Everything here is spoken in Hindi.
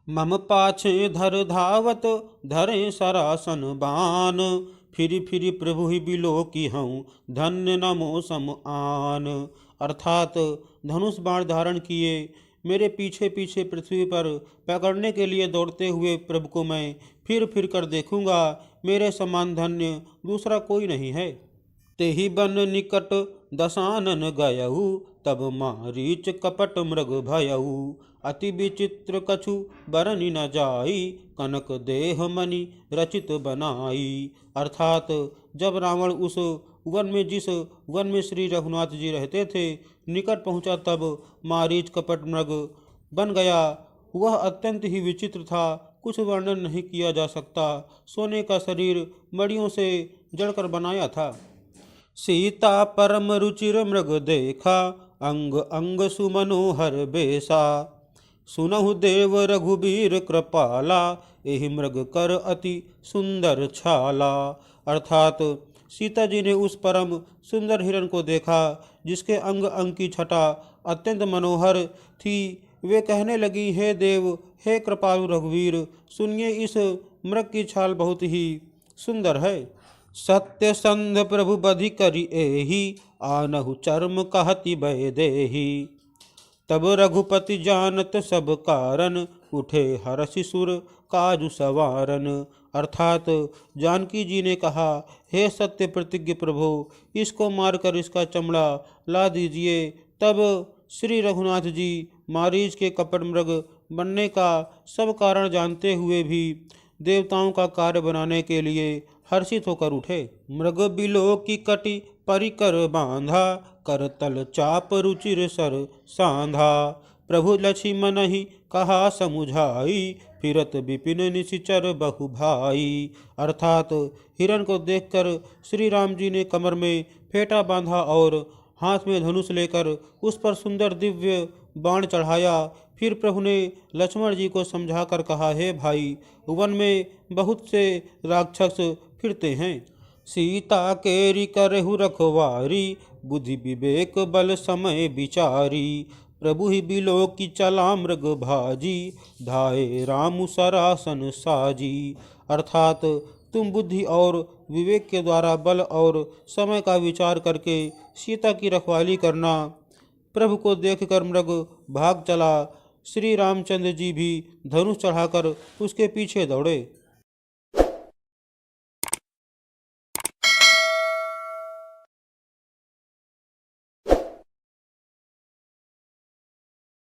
मम पाछे धर धावत धरे सरासन बान। फिर फिर प्रभु ही बिलो की हूँ धन्य नमो सम आन। अर्थात धनुष बाण धारण किए मेरे पीछे पीछे पृथ्वी पर पकड़ने के लिए दौड़ते हुए प्रभु को मैं फिर कर देखूंगा। मेरे समान धन्य दूसरा कोई नहीं है। तेहि बन निकट दशानन गयऊ तब मारीच कपट मृग भयऊ। अति विचित्र कछु बरनि न जाई कनक देह मणि रचित बनाई। अर्थात जब रावण उस वन में जिस वन में श्री रघुनाथ जी रहते थे निकट पहुंचा तब मारीच कपट मृग बन गया। वह अत्यंत ही विचित्र था, कुछ वर्णन नहीं किया जा सकता। सोने का शरीर मड़ियों से जड़कर बनाया था। सीता परम रुचिर मृग देखा अंग अंग सुमनोहर बेसा। सुनहु देव रघुबीर कृपाला एहि मृग कर अति सुंदर छाला। अर्थात सीता जी ने उस परम सुंदर हिरण को देखा जिसके अंग अंग की छटा अत्यंत मनोहर थी। वे कहने लगी, हे देव, हे कृपालु रघुवीर, सुनिए इस मृग की छाल बहुत ही सुंदर है। सत्य संध प्रभु बधि करि एहि आनहु चर्म कहति भय देहि। तब रघुपति जानत सब कारण उठे हरषि सुर काजु सवारन। अर्थात जानकी जी ने कहा, हे सत्य प्रतिज्ञ प्रभु, इसको मारकर इसका चमड़ा ला दीजिए। तब श्री रघुनाथ जी मारीच के कपट मृग बनने का सब कारण जानते हुए भी देवताओं का कार्य बनाने के लिए हर्षित होकर उठे। मृग बिलो की कटी परिकर बांधा कर तल चाप रुचिर सर सांधा। प्रभु लक्ष्मण ही कहा समुझाई फिरत विपिन निशिचर बहु भाई। अर्थात हिरण को देखकर श्री राम जी ने कमर में फेंटा बांधा और हाथ में धनुष लेकर उस पर सुंदर दिव्य बाण चढ़ाया। फिर प्रभु ने लक्ष्मण जी को समझाकर कहा, हे भाई, वन में बहुत से राक्षस फिरते हैं। सीता केरी करहु रखवारी बुद्धि विवेक बल समय विचारी। प्रभु ही बिलो की चला मृग भाजी धाये रामु सरासन साजी। अर्थात तुम बुद्धि और विवेक के द्वारा बल और समय का विचार करके सीता की रखवाली करना। प्रभु को देखकर मृग भाग चला। श्री रामचंद्र जी भी धनुष चढ़ाकर उसके पीछे दौड़े।